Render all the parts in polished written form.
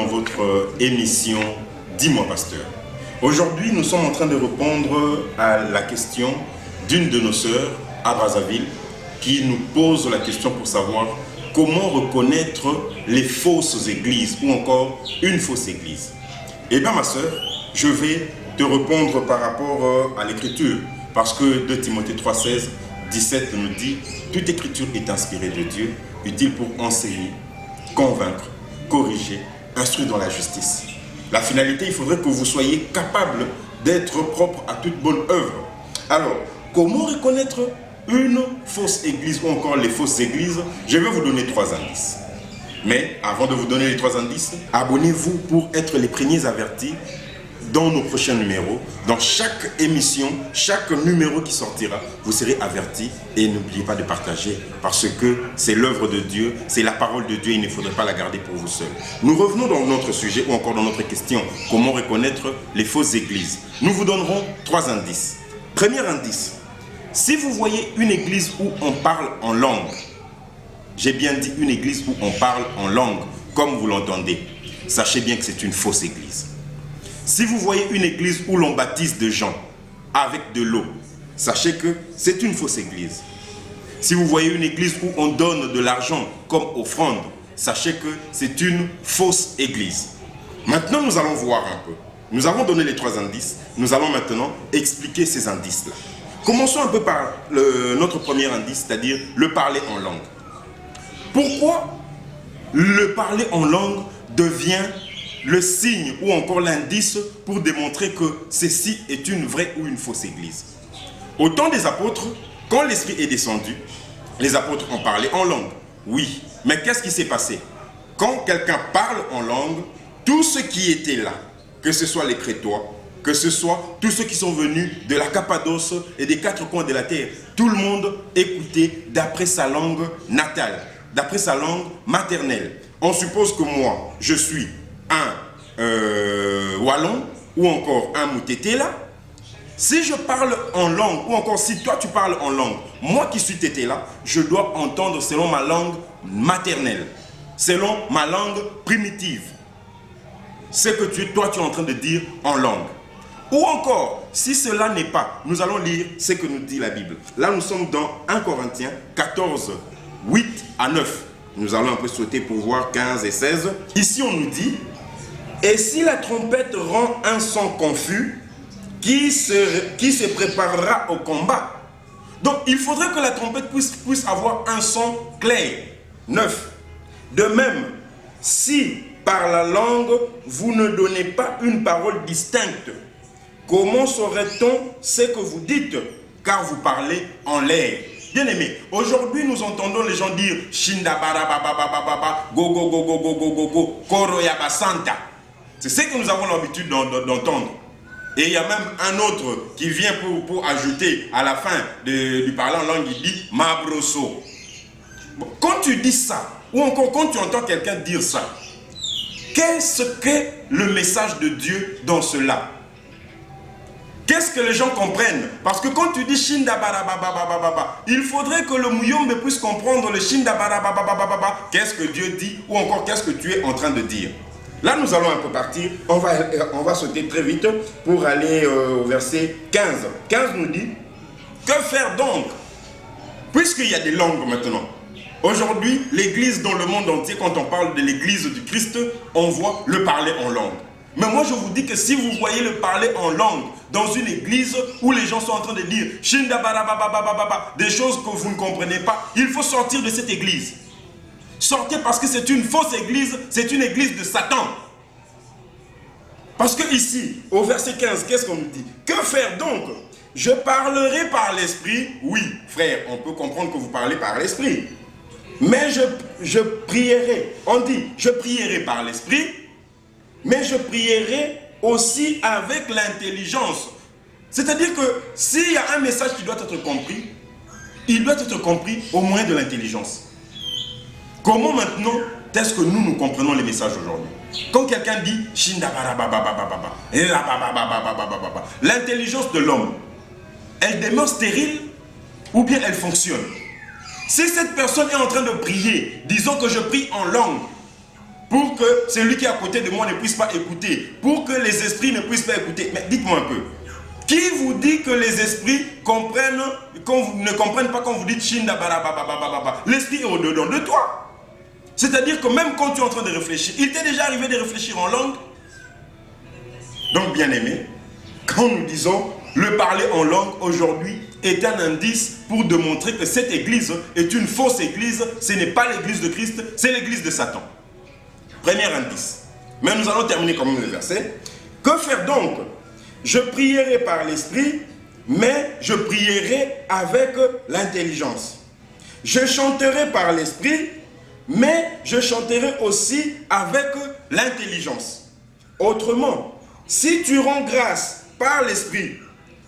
dans votre émission Dis-moi Pasteur. Aujourd'hui, nous sommes en train de répondre à la question d'une de nos sœurs à Brazzaville qui nous pose la question pour savoir comment reconnaître les fausses églises ou encore une fausse église. Eh bien ma sœur, je vais te répondre par rapport à l'écriture parce que 2 Timothée 3,16, 17 nous dit « Toute écriture est inspirée de Dieu, utile pour enseigner, convaincre, corriger, instruire dans la justice. » La finalité, il faudrait que vous soyez capable d'être propre à toute bonne œuvre. Alors, comment reconnaître une fausse église ou encore les fausses églises? Je vais vous donner 3 indices. Mais avant de vous donner les 3 indices, abonnez-vous pour être les premiers avertis dans nos prochains numéros. Dans chaque émission, chaque numéro qui sortira, vous serez avertis. Et n'oubliez pas de partager parce que c'est l'œuvre de Dieu, c'est la parole de Dieu, il ne faudrait pas la garder pour vous seul. Nous revenons dans notre sujet ou encore dans notre question. Comment reconnaître les fausses églises? Nous vous donnerons 3 indices. Premier indice, si vous voyez une église où on parle en langue, j'ai bien dit une église où on parle en langue, comme vous l'entendez, sachez bien que c'est une fausse église. Si vous voyez une église où l'on baptise des gens avec de l'eau, sachez que c'est une fausse église. Si vous voyez une église où on donne de l'argent comme offrande, sachez que c'est une fausse église. Maintenant, nous allons voir un peu. Nous avons donné les 3 indices. Nous allons maintenant expliquer ces indices-là. Commençons un peu par notre premier indice, c'est-à-dire le parler en langue. Pourquoi le parler en langue devient le signe ou encore l'indice pour démontrer que ceci est une vraie ou une fausse église? Au temps des apôtres, quand l'Esprit est descendu, les apôtres ont parlé en langue. Oui, mais qu'est-ce qui s'est passé? Quand quelqu'un parle en langue, tous ceux qui étaient là, que ce soit les Crétois, que ce soit tous ceux qui sont venus de la Cappadoce et des 4 coins de la terre, tout le monde écoutait d'après sa langue natale, d'après sa langue maternelle. On suppose que moi, je suis un Wallon ou encore un Moutétéla. Si je parle en langue, ou encore si toi tu parles en langue, moi qui suis Tétéla, je dois entendre selon ma langue maternelle, selon ma langue primitive. C'est que toi tu es en train de dire en langue. Ou encore, si cela n'est pas, nous allons lire ce que nous dit la Bible. Là nous sommes dans 1 Corinthiens 14, 8 à 9. Nous allons un peu sauter pour voir 15 et 16. Ici on nous dit: et si la trompette rend un son confus, qui se préparera au combat? Donc il faudrait que la trompette puisse avoir un son clair. 9. De même, si par la langue vous ne donnez pas une parole distincte, comment saurait-on ce que vous dites, car vous parlez en l'air? Bien aimé, aujourd'hui nous entendons les gens dire Shinda bara baba baba baba go go go go go go go go koro yaba santa. C'est ce que nous avons l'habitude d'entendre. Et il y a même un autre qui vient pour ajouter à la fin du parler en langue, il dit Mabroso. Bon, quand tu dis ça, ou encore quand tu entends quelqu'un dire ça, qu'est-ce qu'est le message de Dieu dans cela? Qu'est-ce que les gens comprennent? Parce que quand tu dis Shinda Barabababababa, il faudrait que le Mouyombe puisse comprendre le Shinda Barabababababa. Qu'est-ce que Dieu dit ou encore qu'est-ce que tu es en train de dire? Là, nous allons un peu partir. On va sauter très vite pour aller au verset 15. 15 nous dit, que faire donc? Puisqu'il y a des langues maintenant. Aujourd'hui, l'église dans le monde entier, quand on parle de l'église du Christ, on voit le parler en langue. Mais moi, je vous dis que si vous voyez le parler en langue dans une église où les gens sont en train de dire Shinda barabababababa, des choses que vous ne comprenez pas, il faut sortir de cette église. Sortez parce que c'est une fausse église, c'est une église de Satan. Parce que ici, au verset 15, qu'est-ce qu'on nous dit? Que faire donc? Je parlerai par l'esprit. Oui, frère, on peut comprendre que vous parlez par l'esprit. Mais je prierai. On dit, je prierai par l'esprit, mais je prierai aussi avec l'intelligence. C'est-à-dire que s'il y a un message qui doit être compris, il doit être compris au moyen de l'intelligence. Comment maintenant est-ce que nous comprenons les messages aujourd'hui? Quand quelqu'un dit Shinda barabababababa, l'intelligence de l'homme, elle demeure stérile ou bien elle fonctionne? Si cette personne est en train de prier, disons que je prie en langue, pour que celui qui est à côté de moi ne puisse pas écouter, pour que les esprits ne puissent pas écouter. Mais dites-moi un peu, qui vous dit que les esprits comprennent, ne comprennent pas quand vous dites Shinda Barababababa? L'esprit est au-dedans de toi. C'est-à-dire que même quand tu es en train de réfléchir, il t'est déjà arrivé de réfléchir en langue. Donc, bien aimé, quand nous disons le parler en langue aujourd'hui est un indice pour démontrer que cette église est une fausse église, ce n'est pas l'église de Christ, c'est l'église de Satan. Premier indice. Mais nous allons terminer quand même le verset. Que faire donc? Je prierai par l'esprit, mais je prierai avec l'intelligence. Je chanterai par l'esprit, mais je chanterai aussi avec l'intelligence. Autrement, si tu rends grâce par l'esprit,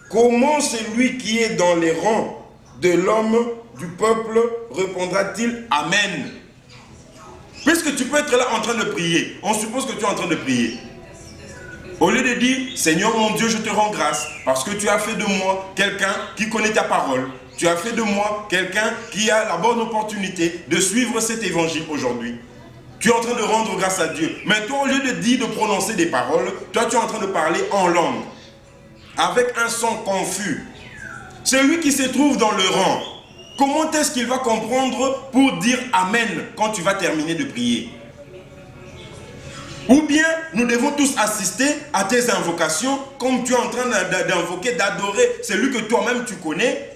comment celui qui est dans les rangs de l'homme du peuple répondra-t-il Amen? Puisque tu peux être là en train de prier, on suppose que tu es en train de prier. Au lieu de dire, Seigneur mon Dieu, je te rends grâce parce que tu as fait de moi quelqu'un qui connaît ta parole. Tu as fait de moi quelqu'un qui a la bonne opportunité de suivre cet évangile aujourd'hui. Tu es en train de rendre grâce à Dieu. Mais toi, au lieu de dire, de prononcer des paroles, toi, tu es en train de parler en langue, avec un son confus. Celui qui se trouve dans le rang, comment est-ce qu'il va comprendre pour dire Amen quand tu vas terminer de prier? Ou bien, nous devons tous assister à tes invocations, comme tu es en train d'invoquer, d'adorer celui que toi-même tu connais.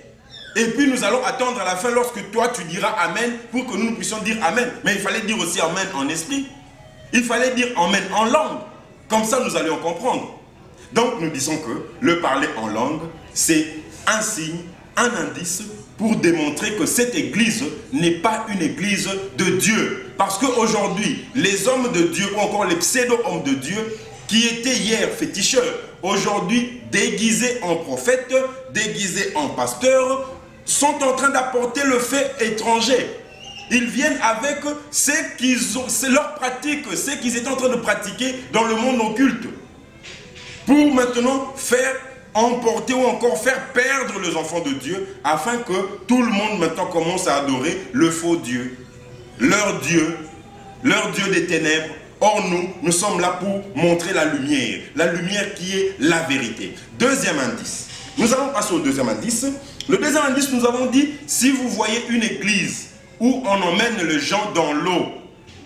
Et puis nous allons attendre à la fin lorsque toi tu diras Amen pour que nous puissions dire Amen. Mais il fallait dire aussi Amen en esprit. Il fallait dire Amen en langue. Comme ça nous allions comprendre. Donc nous disons que le parler en langue, c'est un signe, un indice pour démontrer que cette église n'est pas une église de Dieu. Parce qu'aujourd'hui, les hommes de Dieu ou encore les pseudo-hommes de Dieu qui étaient hier féticheurs, aujourd'hui déguisés en prophètes, déguisés en pasteurs, sont en train d'apporter le fait étranger. Ils viennent avec ce qu'ils ont, c'est leur pratique, ce qu'ils étaient en train de pratiquer dans le monde occulte. Pour maintenant faire emporter ou encore faire perdre les enfants de Dieu, afin que tout le monde maintenant commence à adorer le faux Dieu, leur Dieu des ténèbres. Or nous sommes là pour montrer la lumière qui est la vérité. Deuxième indice. Nous allons passer au deuxième indice. Le deuxième indice, nous avons dit, si vous voyez une église où on emmène les gens dans l'eau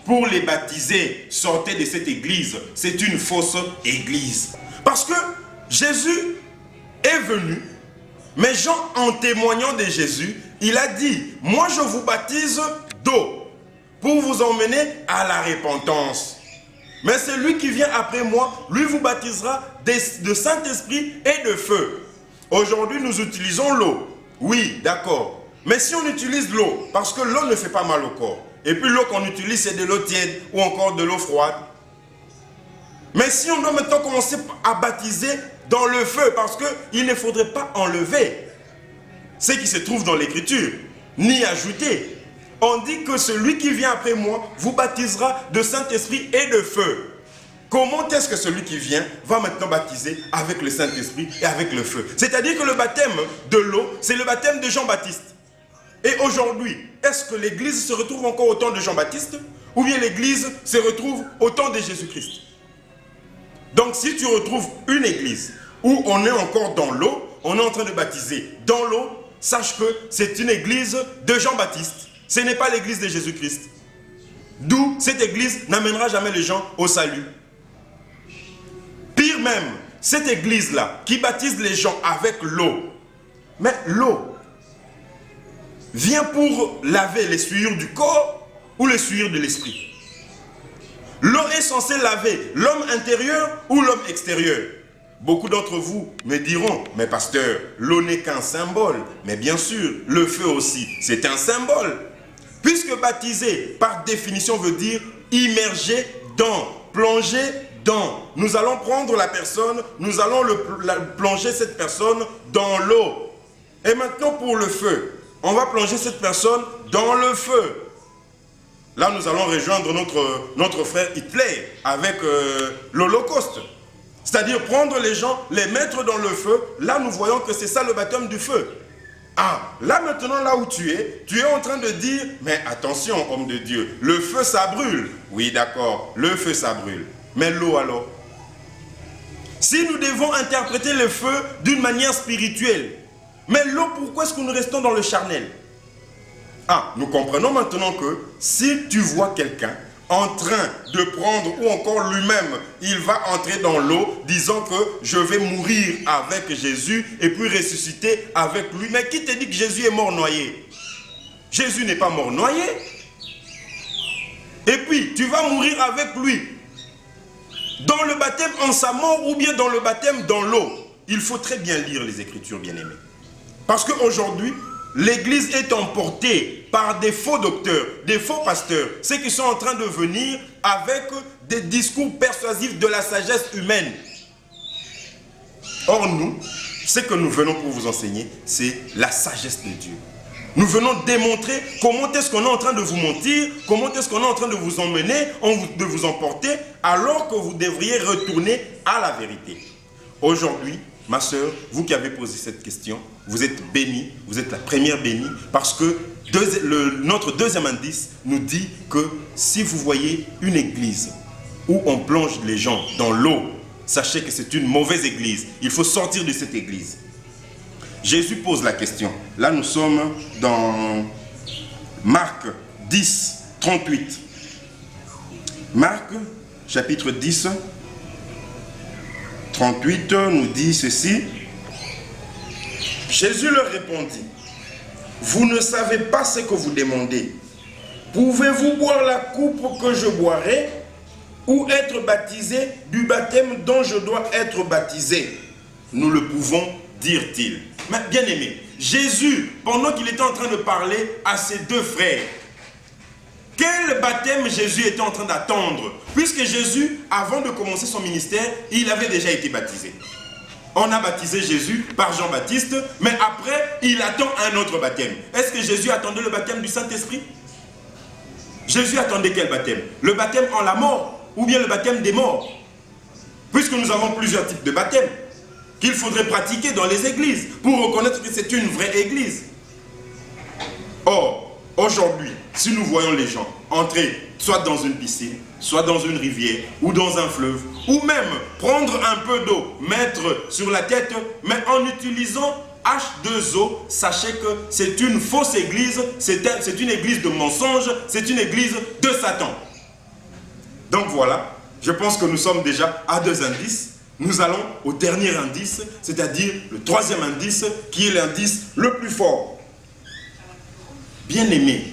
pour les baptiser, sortez de cette église. C'est une fausse église. Parce que Jésus est venu, mais Jean, en témoignant de Jésus, il a dit, moi je vous baptise d'eau pour vous emmener à la repentance. Mais celui qui vient après moi, lui vous baptisera de Saint-Esprit et de feu. Aujourd'hui, nous utilisons l'eau. Oui, d'accord. Mais si on utilise l'eau, parce que l'eau ne fait pas mal au corps, et puis l'eau qu'on utilise, c'est de l'eau tiède ou encore de l'eau froide. Mais si on doit maintenant commencer à baptiser dans le feu, parce qu'il ne faudrait pas enlever ce qui se trouve dans l'écriture, ni ajouter. On dit que celui qui vient après moi vous baptisera de Saint-Esprit et de feu. Comment est-ce que celui qui vient va maintenant baptiser avec le Saint-Esprit et avec le feu? C'est-à-dire que le baptême de l'eau, c'est le baptême de Jean-Baptiste. Et aujourd'hui, est-ce que l'église se retrouve encore au temps de Jean-Baptiste? Ou bien l'église se retrouve au temps de Jésus-Christ? Donc si tu retrouves une église où on est encore dans l'eau, on est en train de baptiser dans l'eau, sache que c'est une église de Jean-Baptiste. Ce n'est pas l'église de Jésus-Christ. D'où cette église n'amènera jamais les gens au salut. Pire même, cette église-là qui baptise les gens avec l'eau, mais l'eau vient pour laver les souillures du corps ou les souillures de l'esprit. L'eau est censée laver l'homme intérieur ou l'homme extérieur. Beaucoup d'entre vous me diront, mais pasteur, l'eau n'est qu'un symbole. Mais bien sûr, le feu aussi, c'est un symbole. Puisque baptiser, par définition, veut dire immerger dans, plonger dans. Nous allons prendre la personne, nous allons plonger cette personne dans l'eau. Et maintenant pour le feu, on va plonger cette personne dans le feu. Là, nous allons rejoindre notre frère Hitler avec l'Holocauste. C'est-à-dire prendre les gens, les mettre dans le feu. Là, nous voyons que c'est ça le baptême du feu. Ah, là maintenant, là où tu es en train de dire, mais attention, homme de Dieu, le feu, ça brûle. Oui, d'accord, le feu, ça brûle. Mais l'eau alors? Si nous devons interpréter le feu d'une manière spirituelle, mais l'eau, pourquoi est-ce que nous restons dans le charnel? Ah, nous comprenons maintenant que si tu vois quelqu'un en train de prendre, ou encore lui-même, il va entrer dans l'eau, disant que je vais mourir avec Jésus et puis ressusciter avec lui. Mais qui te dit que Jésus est mort noyé? Jésus n'est pas mort noyé. Et puis, tu vas mourir avec lui. Dans le baptême en sa mort ou bien dans le baptême dans l'eau. Il faut très bien lire les Écritures, bien-aimés. Parce qu'aujourd'hui, l'Église est emportée par des faux docteurs, des faux pasteurs, ceux qui sont en train de venir avec des discours persuasifs de la sagesse humaine. Or nous, ce que nous venons pour vous enseigner, c'est la sagesse de Dieu. Nous venons démontrer comment est-ce qu'on est en train de vous mentir, comment est-ce qu'on est en train de vous emmener, de vous emporter, alors que vous devriez retourner à la vérité. Aujourd'hui, ma soeur, vous qui avez posé cette question, vous êtes bénie, vous êtes la première bénie, parce que notre deuxième indice nous dit que si vous voyez une église où on plonge les gens dans l'eau, sachez que c'est une mauvaise église. Il faut sortir de cette église. Jésus pose la question. Là, nous sommes dans Marc 10, 38. Marc, chapitre 10, 38, nous dit ceci. Jésus leur répondit, « Vous ne savez pas ce que vous demandez. Pouvez-vous boire la coupe que je boirai ou être baptisé du baptême dont je dois être baptisé? » Nous le pouvons, dirent-ils. Mais bien aimé, Jésus, pendant qu'il était en train de parler à ses deux frères, quel baptême Jésus était en train d'attendre? Puisque Jésus, avant de commencer son ministère, il avait déjà été baptisé. On a baptisé Jésus par Jean-Baptiste, mais après, il attend un autre baptême. Est-ce que Jésus attendait le baptême du Saint-Esprit? Jésus attendait quel baptême? Le baptême en la mort, ou bien le baptême des morts? Puisque nous avons plusieurs types de baptêmes qu'il faudrait pratiquer dans les églises pour reconnaître que c'est une vraie église. Or, aujourd'hui, si nous voyons les gens entrer soit dans une piscine, soit dans une rivière, ou dans un fleuve, ou même prendre un peu d'eau, mettre sur la tête, mais en utilisant H2O, sachez que c'est une fausse église, c'est une église de mensonges, c'est une église de Satan. Donc voilà, je pense que nous sommes déjà à 2 indices. Nous allons au dernier indice, c'est-à-dire le troisième indice, qui est l'indice le plus fort. Bien-aimés,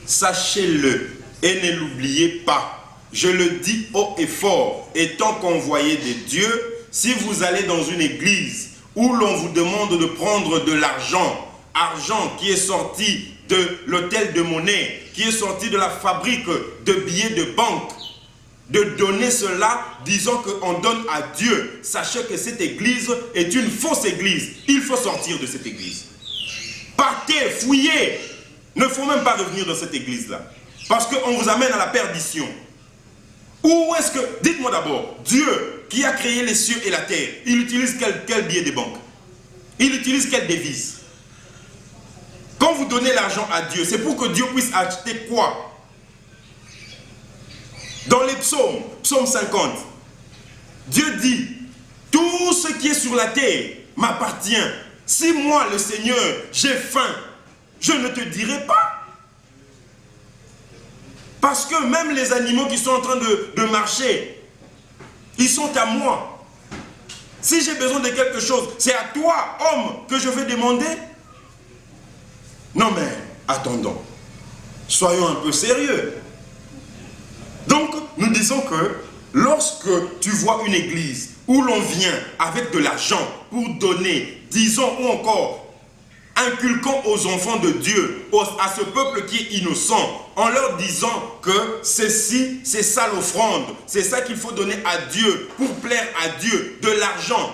sachez-le et ne l'oubliez pas. Je le dis haut et fort, étant qu'envoyé de Dieu, si vous allez dans une église où l'on vous demande de prendre de l'argent, argent qui est sorti de l'hôtel de monnaie, qui est sorti de la fabrique de billets de banque, de donner cela, disant qu'on donne à Dieu. Sachez que cette église est une fausse église. Il faut sortir de cette église. Partez, fouillez. Ne faut même pas revenir dans cette église-là. Parce qu'on vous amène à la perdition. Où est-ce que... Dites-moi d'abord, Dieu qui a créé les cieux et la terre, il utilise quel billet de banque? Il utilise quelle devise? Quand vous donnez l'argent à Dieu, c'est pour que Dieu puisse acheter quoi? Dans les psaumes, psaume 50, Dieu dit, tout ce qui est sur la terre m'appartient. Si moi, le Seigneur, j'ai faim, je ne te dirai pas. Parce que même les animaux qui sont en train de marcher, ils sont à moi. Si j'ai besoin de quelque chose, c'est à toi, homme, que je vais demander. Non mais, attendons. Soyons un peu sérieux. Donc, nous disons que lorsque tu vois une église où l'on vient avec de l'argent pour donner, disons, ou encore inculquant aux enfants de Dieu, à ce peuple qui est innocent, en leur disant que ceci, c'est ça l'offrande, c'est ça qu'il faut donner à Dieu, pour plaire à Dieu, de l'argent.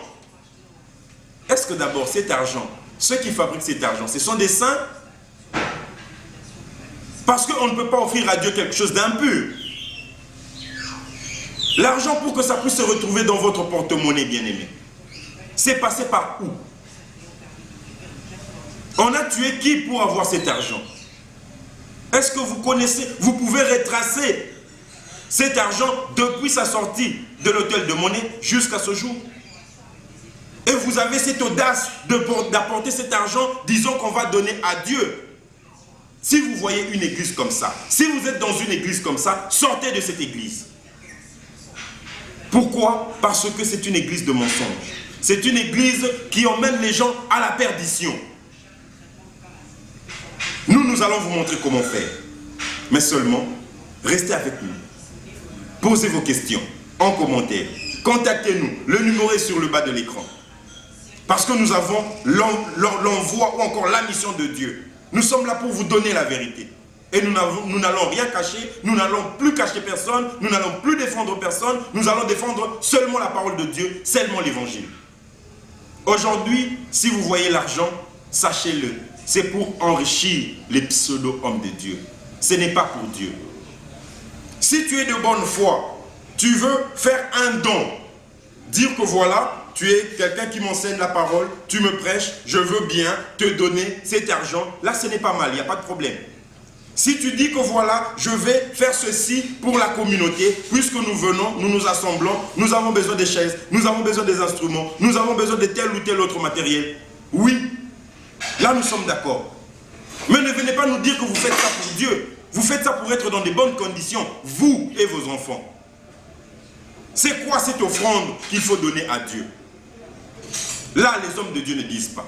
Est-ce que d'abord cet argent, ceux qui fabriquent cet argent, ce sont des saints? Parce qu'on ne peut pas offrir à Dieu quelque chose d'impur. L'argent, pour que ça puisse se retrouver dans votre porte-monnaie, bien-aimé, c'est passé par où? On a tué qui pour avoir cet argent? Est-ce que vous connaissez, vous pouvez retracer cet argent depuis sa sortie de l'hôtel de monnaie jusqu'à ce jour? Et vous avez cette audace d'apporter cet argent, disons qu'on va donner à Dieu. Si vous voyez une église comme ça, si vous êtes dans une église comme ça, sortez de cette église. Pourquoi? Parce que c'est une église de mensonges. C'est une église qui emmène les gens à la perdition. Nous allons vous montrer comment faire. Mais seulement, restez avec nous. Posez vos questions en commentaire. Contactez-nous. Le numéro est sur le bas de l'écran. Parce que nous avons l'envoi ou encore la mission de Dieu. Nous sommes là pour vous donner la vérité. Et nous n'allons rien cacher, nous n'allons plus cacher personne, nous n'allons plus défendre personne, nous allons défendre seulement la parole de Dieu, seulement l'évangile. Aujourd'hui, si vous voyez l'argent, sachez-le, c'est pour enrichir les pseudo-hommes de Dieu. Ce n'est pas pour Dieu. Si tu es de bonne foi, tu veux faire un don, dire que voilà, tu es quelqu'un qui m'enseigne la parole, tu me prêches, je veux bien te donner cet argent. Là, ce n'est pas mal, il n'y a pas de problème. Si tu dis que voilà, je vais faire ceci pour la communauté, puisque nous venons, nous nous assemblons, nous avons besoin des chaises, nous avons besoin des instruments, nous avons besoin de tel ou tel autre matériel. Oui, là nous sommes d'accord. Mais ne venez pas nous dire que vous faites ça pour Dieu. Vous faites ça pour être dans de bonnes conditions, vous et vos enfants. C'est quoi cette offrande qu'il faut donner à Dieu? Là, les hommes de Dieu ne disent pas.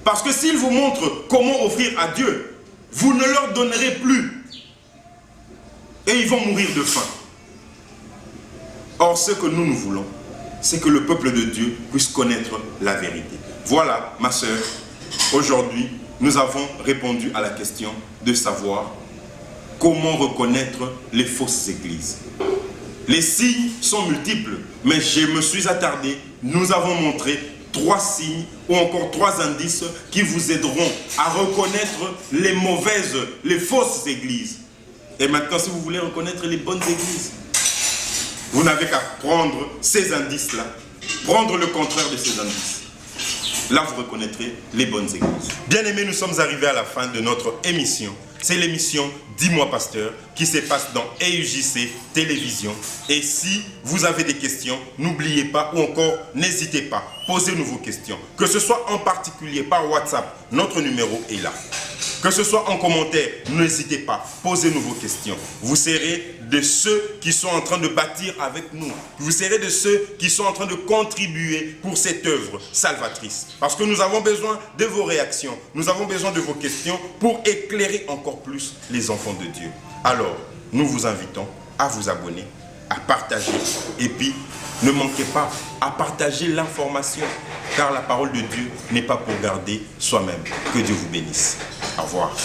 Parce que s'ils vous montrent comment offrir à Dieu, vous ne leur donnerez plus. Et ils vont mourir de faim. Or, ce que nous voulons, c'est que le peuple de Dieu puisse connaître la vérité. Voilà, ma sœur, aujourd'hui, nous avons répondu à la question de savoir comment reconnaître les fausses églises. Les signes sont multiples, mais je me suis attardé, nous avons montré 3 signes ou encore 3 indices qui vous aideront à reconnaître les mauvaises, les fausses églises. Et maintenant, si vous voulez reconnaître les bonnes églises, vous n'avez qu'à prendre ces indices-là, prendre le contraire de ces indices. Là, vous reconnaîtrez les bonnes églises. Bien aimés, nous sommes arrivés à la fin de notre émission. C'est l'émission Dis-moi Pasteur qui se passe dans EUJC Télévision. Et si vous avez des questions, n'oubliez pas ou encore n'hésitez pas, posez-nous vos questions. Que ce soit en particulier par WhatsApp, notre numéro est là. Que ce soit en commentaire, n'hésitez pas, posez-nous vos questions. Vous serez de ceux qui sont en train de bâtir avec nous. Vous serez de ceux qui sont en train de contribuer pour cette œuvre salvatrice. Parce que nous avons besoin de vos réactions, nous avons besoin de vos questions pour éclairer encore plus les enfants de Dieu. Alors, nous vous invitons à vous abonner, à partager et puis ne manquez pas à partager l'information car la parole de Dieu n'est pas pour garder soi-même. Que Dieu vous bénisse. Au revoir.